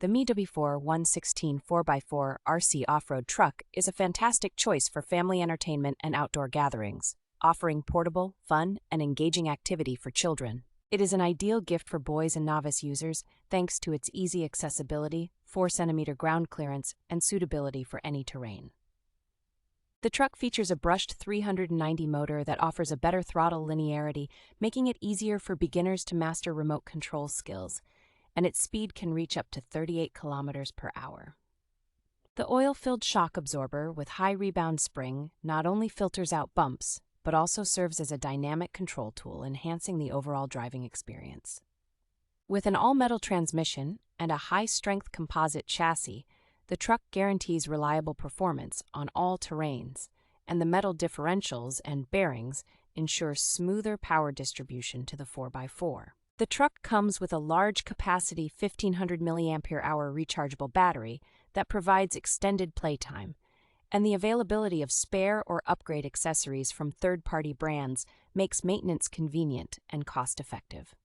The MEW4 116 4x4 RC Offroad Truck is a fantastic choice for family entertainment and outdoor gatherings, offering portable, fun, and engaging activity for children. It is an ideal gift for boys and novice users thanks to its easy accessibility, 4-centimeter ground clearance, and suitability for any terrain. The truck features a brushed 390 motor that offers a better throttle linearity, making it easier for beginners to master remote control skills, and its speed can reach up to 38 kilometers per hour. The oil-filled shock absorber with high rebound spring not only filters out bumps, but also serves as a dynamic control tool, enhancing the overall driving experience. With an all-metal transmission and a high-strength composite chassis, the truck guarantees reliable performance on all terrains, and the metal differentials and bearings ensure smoother power distribution to the 4x4. The truck comes with a large-capacity 1500 mAh rechargeable battery that provides extended playtime, and the availability of spare or upgrade accessories from third-party brands makes maintenance convenient and cost-effective.